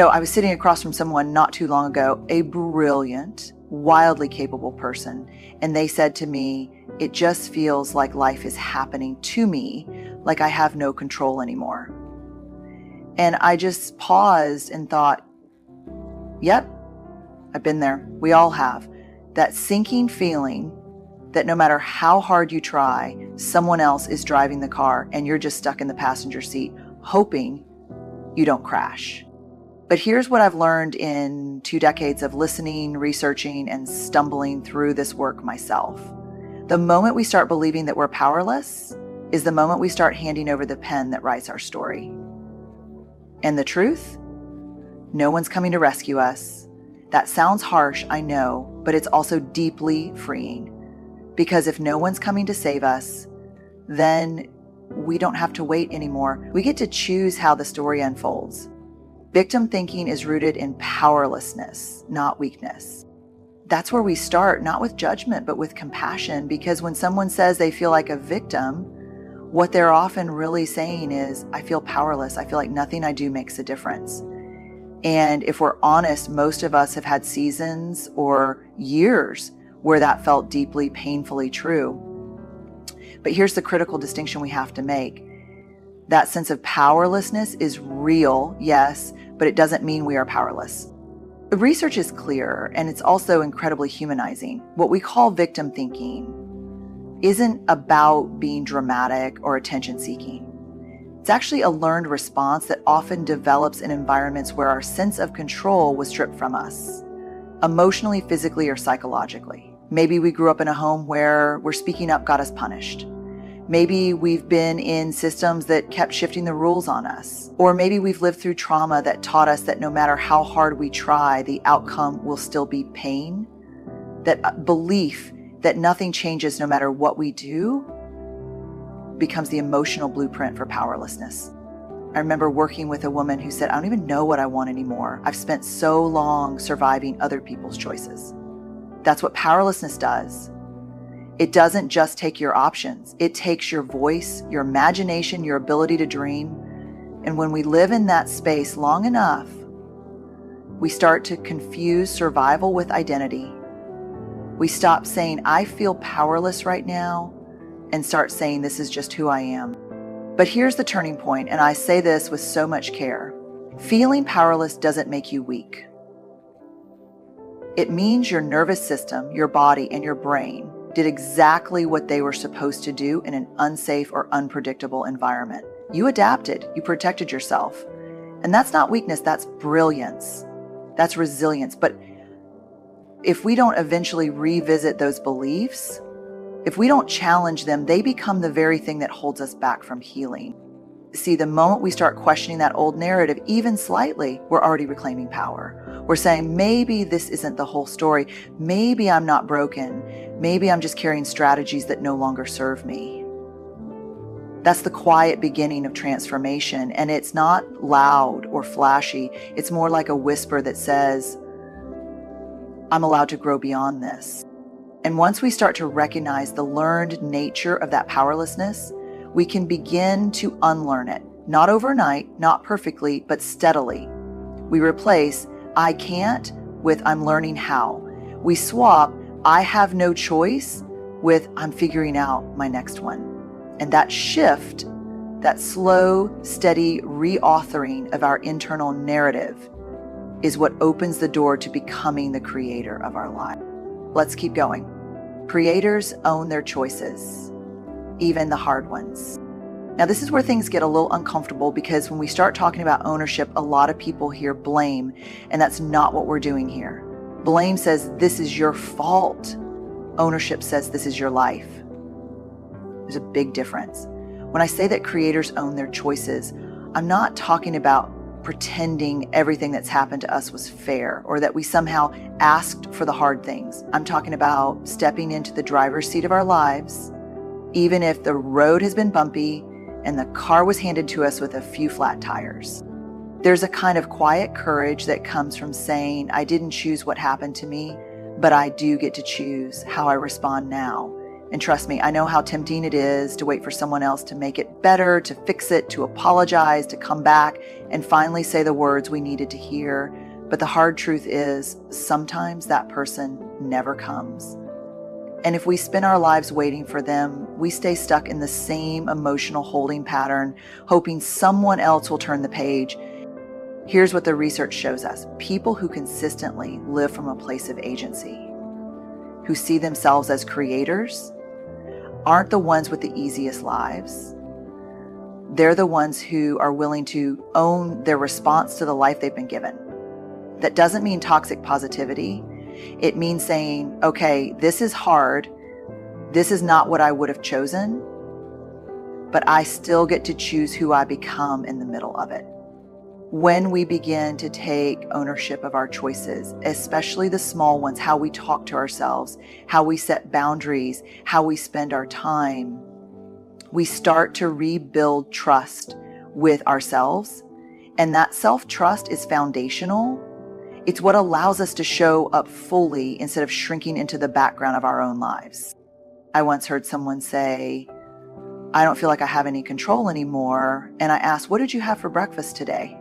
I was sitting across from someone not too long ago, a brilliant, wildly capable person, and they said to me, it just feels like life is happening to me, like I have no control anymore. And I just paused and thought, yep, I've been there. We all have. That sinking feeling that no matter how hard you try, someone else is driving the car and you're just stuck in the passenger seat, hoping you don't crash. But here's what I've learned in 2 decades of listening, researching, and stumbling through this work myself. The moment we start believing that we're powerless is the moment we start handing over the pen that writes our story. And the truth? No one's coming to rescue us. That sounds harsh, I know, but it's also deeply freeing. Because if no one's coming to save us, then we don't have to wait anymore. We get to choose how the story unfolds. Victim thinking is rooted in powerlessness, not weakness. That's where we start, not with judgment, but with compassion, because when someone says they feel like a victim, what they're often really saying is, I feel powerless. I feel like nothing I do makes a difference. And if we're honest, most of us have had seasons or years where that felt deeply, painfully true. But here's the critical distinction we have to make. That sense of powerlessness is real, yes, but it doesn't mean we are powerless. The research is clear, and it's also incredibly humanizing. What we call victim thinking isn't about being dramatic or attention-seeking. It's actually a learned response that often develops in environments where our sense of control was stripped from us, emotionally, physically, or psychologically. Maybe we grew up in a home where speaking up got us punished. Maybe we've been in systems that kept shifting the rules on us. Or maybe we've lived through trauma that taught us that no matter how hard we try, the outcome will still be pain. That belief that nothing changes no matter what we do becomes the emotional blueprint for powerlessness. I remember working with a woman who said, I don't even know what I want anymore. I've spent so long surviving other people's choices. That's what powerlessness does. It doesn't just take your options. It takes your voice, your imagination, your ability to dream. And when we live in that space long enough, we start to confuse survival with identity. We stop saying, I feel powerless right now, and start saying, this is just who I am. But here's the turning point, and I say this with so much care. Feeling powerless doesn't make you weak. It means your nervous system, your body, and your brain did exactly what they were supposed to do in an unsafe or unpredictable environment. You adapted, you protected yourself. And that's not weakness, that's brilliance. That's resilience. But if we don't eventually revisit those beliefs, if we don't challenge them, they become the very thing that holds us back from healing. See, the moment we start questioning that old narrative, even slightly, we're already reclaiming power. We're saying, maybe this isn't the whole story. Maybe I'm not broken. Maybe I'm just carrying strategies that no longer serve me. That's the quiet beginning of transformation. And it's not loud or flashy. It's more like a whisper that says, I'm allowed to grow beyond this. And once we start to recognize the learned nature of that powerlessness, we can begin to unlearn it. Not overnight, not perfectly, but steadily. We replace I can't with I'm learning how. We swap I have no choice with I'm figuring out my next one. And that shift, that slow, steady reauthoring of our internal narrative is what opens the door to becoming the creator of our life. Let's keep going. Creators own their choices, even the hard ones. Now, this is where things get a little uncomfortable because when we start talking about ownership, a lot of people hear blame, and that's not what we're doing here. Blame says this is your fault. Ownership says this is your life. There's a big difference. When I say that creators own their choices, I'm not talking about pretending everything that's happened to us was fair or that we somehow asked for the hard things. I'm talking about stepping into the driver's seat of our lives, even if the road has been bumpy and the car was handed to us with a few flat tires. There's a kind of quiet courage that comes from saying, I didn't choose what happened to me, but I do get to choose how I respond now. And trust me, I know how tempting it is to wait for someone else to make it better, to fix it, to apologize, to come back and finally say the words we needed to hear. But the hard truth is, sometimes that person never comes. And if we spend our lives waiting for them, we stay stuck in the same emotional holding pattern, hoping someone else will turn the page. Here's what the research shows us. People who consistently live from a place of agency, who see themselves as creators, aren't the ones with the easiest lives. They're the ones who are willing to own their response to the life they've been given. That doesn't mean toxic positivity. It means saying, okay, this is hard. This is not what I would have chosen, but I still get to choose who I become in the middle of it. When we begin to take ownership of our choices, especially the small ones, how we talk to ourselves, how we set boundaries, how we spend our time, we start to rebuild trust with ourselves. And that self-trust is foundational. It's what allows us to show up fully instead of shrinking into the background of our own lives. I once heard someone say, I don't feel like I have any control anymore. And I asked, what did you have for breakfast today?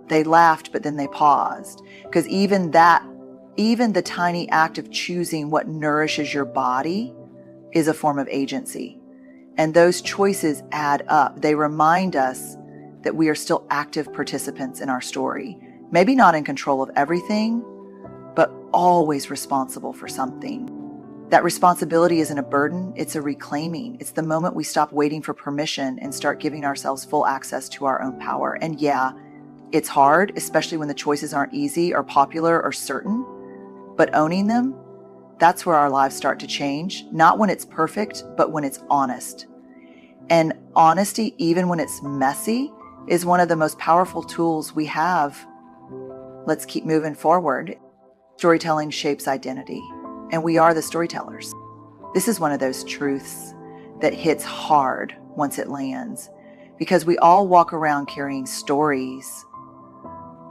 They laughed, but then they paused, because even the tiny act of choosing what nourishes your body is a form of agency. And those choices add up. They remind us that we are still active participants in our story. Maybe not in control of everything, but always responsible for something. That responsibility isn't a burden, it's a reclaiming. It's the moment we stop waiting for permission and start giving ourselves full access to our own power. And yeah, it's hard, especially when the choices aren't easy or popular or certain, but owning them, that's where our lives start to change. Not when it's perfect, but when it's honest. And honesty, even when it's messy, is one of the most powerful tools we have. Let's keep moving forward. Storytelling shapes identity, and we are the storytellers. This is one of those truths that hits hard once it lands, because we all walk around carrying stories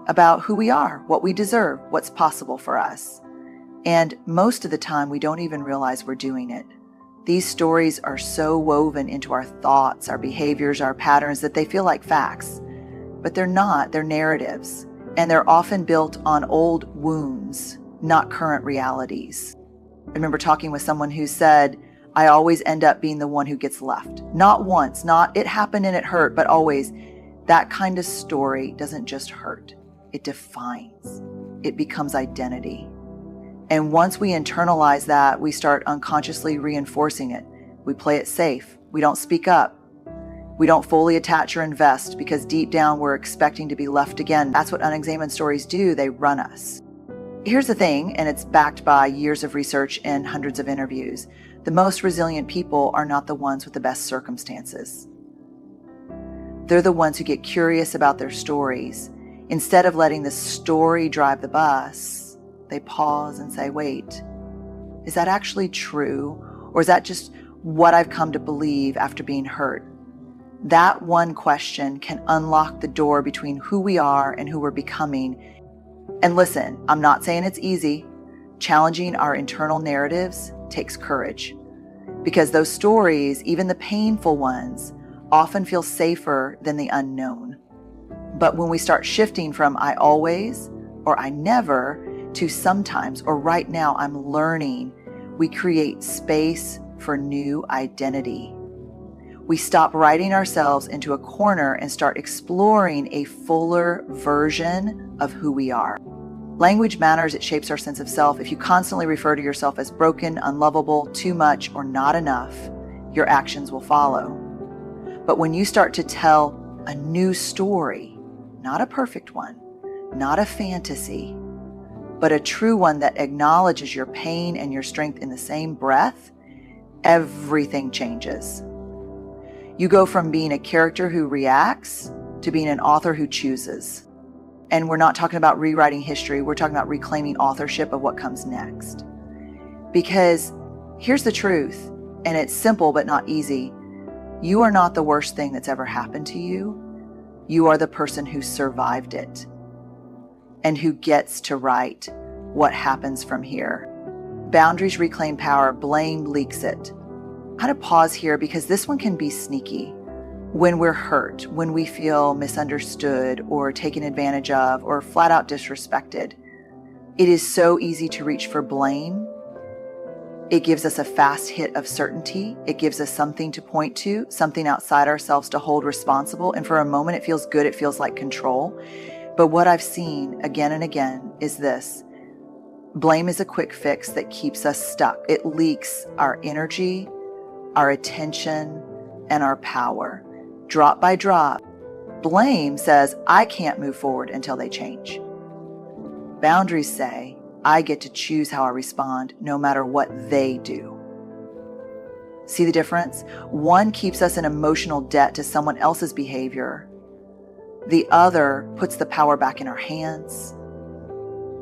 about who we are, what we deserve, what's possible for us. And most of the time, we don't even realize we're doing it. These stories are so woven into our thoughts, our behaviors, our patterns that they feel like facts. But they're not, they're narratives. And they're often built on old wounds, not current realities. I remember talking with someone who said, I always end up being the one who gets left. Not once, not it happened and it hurt, but always. That kind of story doesn't just hurt. It defines. It becomes identity. And once we internalize that, we start unconsciously reinforcing it. We play it safe. We don't speak up. We don't fully attach or invest because deep down we're expecting to be left again. That's what unexamined stories do. They run us. Here's the thing, and it's backed by years of research and hundreds of interviews. The most resilient people are not the ones with the best circumstances. They're the ones who get curious about their stories. Instead of letting the story drive the bus, they pause and say, wait, is that actually true? Or is that just what I've come to believe after being hurt? That one question can unlock the door between who we are and who we're becoming. And listen, I'm not saying it's easy. Challenging our internal narratives takes courage, because those stories, even the painful ones, often feel safer than the unknown. But when we start shifting from I always or I never to sometimes or right now I'm learning, we create space for new identity. We stop writing ourselves into a corner and start exploring a fuller version of who we are. Language matters. It shapes our sense of self. If you constantly refer to yourself as broken, unlovable, too much, or not enough, your actions will follow. But when you start to tell a new story, not a perfect one, not a fantasy, but a true one that acknowledges your pain and your strength in the same breath, everything changes. You go from being a character who reacts to being an author who chooses. And we're not talking about rewriting history. We're talking about reclaiming authorship of what comes next. Because here's the truth, and it's simple but not easy. You are not the worst thing that's ever happened to you. You are the person who survived it and who gets to write what happens from here. Boundaries reclaim power, blame leaks it. I had to pause here because this one can be sneaky. When we're hurt, when we feel misunderstood or taken advantage of or flat out disrespected, it is so easy to reach for blame. It gives us a fast hit of certainty. It gives us something to point to, something outside ourselves to hold responsible. And for a moment, it feels good. It feels like control. But what I've seen again and again is this. Blame is a quick fix that keeps us stuck. It leaks our energy, our attention, and our power. Drop by drop, blame says, I can't move forward until they change. Boundaries say, I get to choose how I respond no matter what they do. See the difference? One keeps us in emotional debt to someone else's behavior. The other puts the power back in our hands.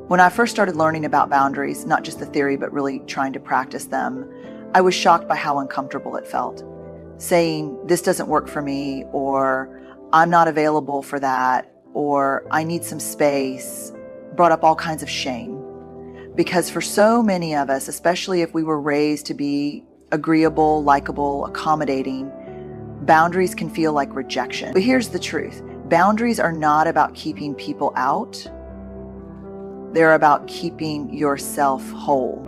When I first started learning about boundaries, not just the theory, but really trying to practice them, I was shocked by how uncomfortable it felt. Saying, this doesn't work for me, or I'm not available for that, or I need some space, brought up all kinds of shame. Because for so many of us, especially if we were raised to be agreeable, likable, accommodating, boundaries can feel like rejection. But here's the truth. Boundaries are not about keeping people out. They're about keeping yourself whole.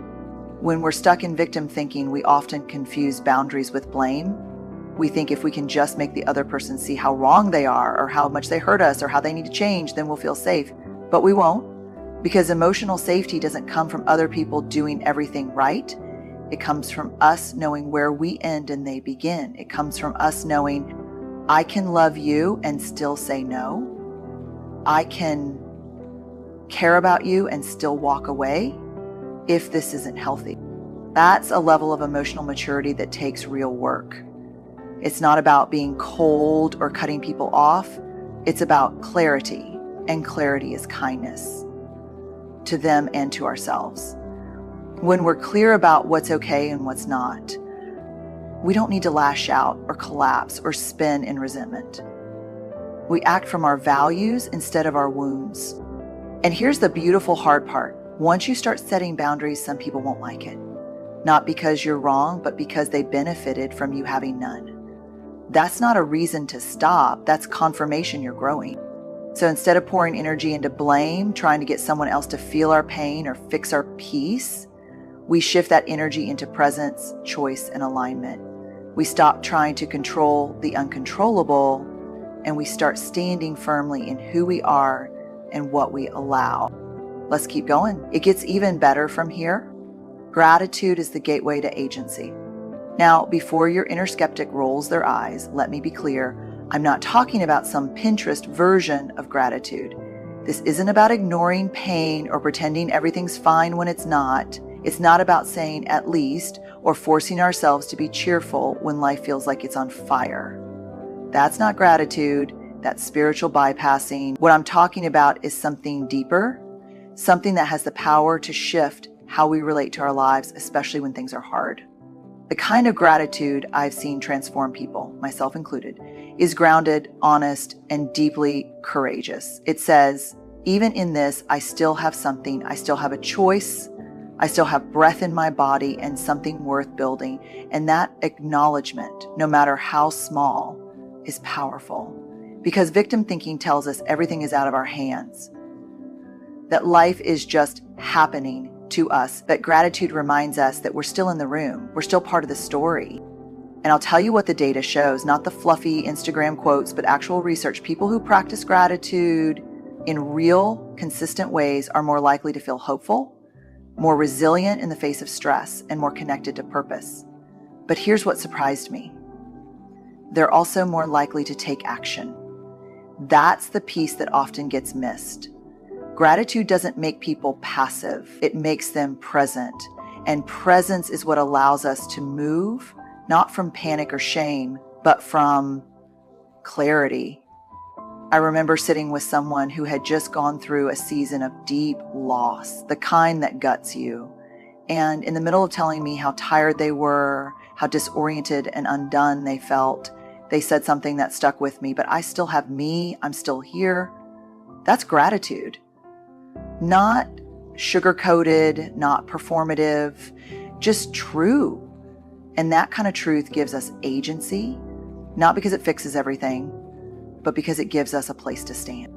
When we're stuck in victim thinking, we often confuse boundaries with blame. We think if we can just make the other person see how wrong they are or how much they hurt us or how they need to change, then we'll feel safe. But we won't, because emotional safety doesn't come from other people doing everything right. It comes from us knowing where we end and they begin. It comes from us knowing I can love you and still say no. I can care about you and still walk away if this isn't healthy. That's a level of emotional maturity that takes real work. It's not about being cold or cutting people off. It's about clarity, and clarity is kindness to them and to ourselves. When we're clear about what's okay and what's not, we don't need to lash out or collapse or spin in resentment. We act from our values instead of our wounds. And here's the beautiful hard part. Once you start setting boundaries, some people won't like it. Not because you're wrong, but because they benefited from you having none. That's not a reason to stop. That's confirmation you're growing. So instead of pouring energy into blame, trying to get someone else to feel our pain or fix our peace, we shift that energy into presence, choice, and alignment. We stop trying to control the uncontrollable, and we start standing firmly in who we are and what we allow. Let's keep going. It gets even better from here. Gratitude is the gateway to agency. Now, before your inner skeptic rolls their eyes, let me be clear. I'm not talking about some Pinterest version of gratitude. This isn't about ignoring pain or pretending everything's fine when it's not. It's not about saying at least or forcing ourselves to be cheerful when life feels like it's on fire. That's not gratitude. That's spiritual bypassing. What I'm talking about is something deeper, something that has the power to shift how we relate to our lives, especially when things are hard. The kind of gratitude I've seen transform people, myself included, is grounded, honest, and deeply courageous. It says, even in this, I still have something. I still have a choice. I still have breath in my body and something worth building. And that acknowledgement, no matter how small, is powerful. Because victim thinking tells us everything is out of our hands, that life is just happening to us. But gratitude reminds us that we're still in the room. We're still part of the story. And I'll tell you what the data shows, not the fluffy Instagram quotes, but actual research. People who practice gratitude in real, consistent ways are more likely to feel hopeful, more resilient in the face of stress, and more connected to purpose. But here's what surprised me. They're also more likely to take action. That's the piece that often gets missed. Gratitude doesn't make people passive. It makes them present. And presence is what allows us to move, not from panic or shame, but from clarity. I remember sitting with someone who had just gone through a season of deep loss, the kind that guts you. And in the middle of telling me how tired they were, how disoriented and undone they felt, they said something that stuck with me, but I still have me, I'm still here. That's gratitude. Not sugar-coated, not performative, just true. And that kind of truth gives us agency, not because it fixes everything, but because it gives us a place to stand.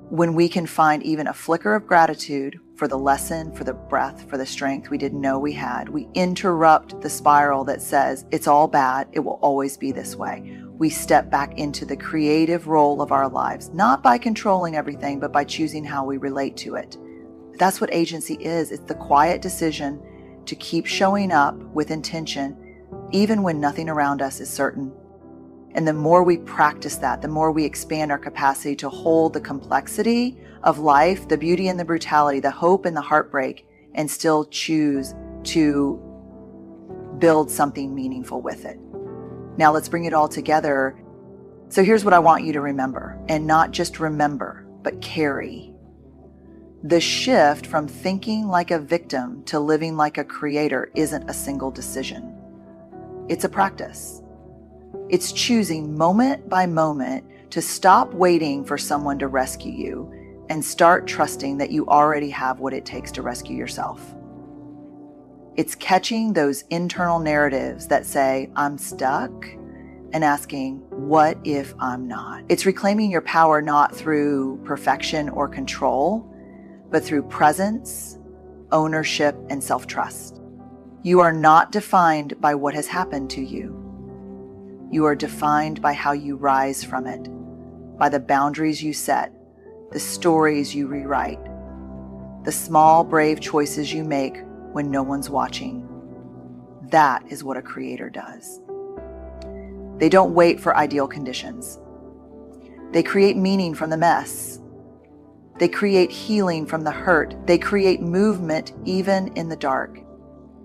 When we can find even a flicker of gratitude for the lesson, for the breath, for the strength we didn't know we had, we interrupt the spiral that says it's all bad, it will always be this way. We step back into the creative role of our lives, not by controlling everything, but by choosing how we relate to it. That's what agency is. It's the quiet decision to keep showing up with intention, even when nothing around us is certain. And the more we practice that, the more we expand our capacity to hold the complexity of life, the beauty and the brutality, the hope and the heartbreak, and still choose to build something meaningful with it. Now let's bring it all together. So here's what I want you to remember, and not just remember, but carry. The shift from thinking like a victim to living like a creator isn't a single decision. It's a practice. It's choosing moment by moment to stop waiting for someone to rescue you and start trusting that you already have what it takes to rescue yourself. It's catching those internal narratives that say, I'm stuck, and asking, what if I'm not? It's reclaiming your power not through perfection or control, but through presence, ownership, and self-trust. You are not defined by what has happened to you. You are defined by how you rise from it, by the boundaries you set, the stories you rewrite, the small, brave choices you make when no one's watching. That is what a creator does. They don't wait for ideal conditions. They create meaning from the mess. They create healing from the hurt. They create movement even in the dark.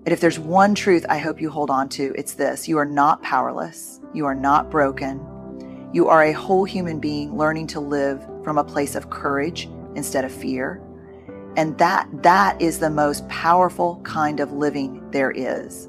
And if there's one truth I hope you hold on to, it's this: you are not powerless. You are not broken. You are a whole human being learning to live from a place of courage instead of fear. And that is the most powerful kind of living there is.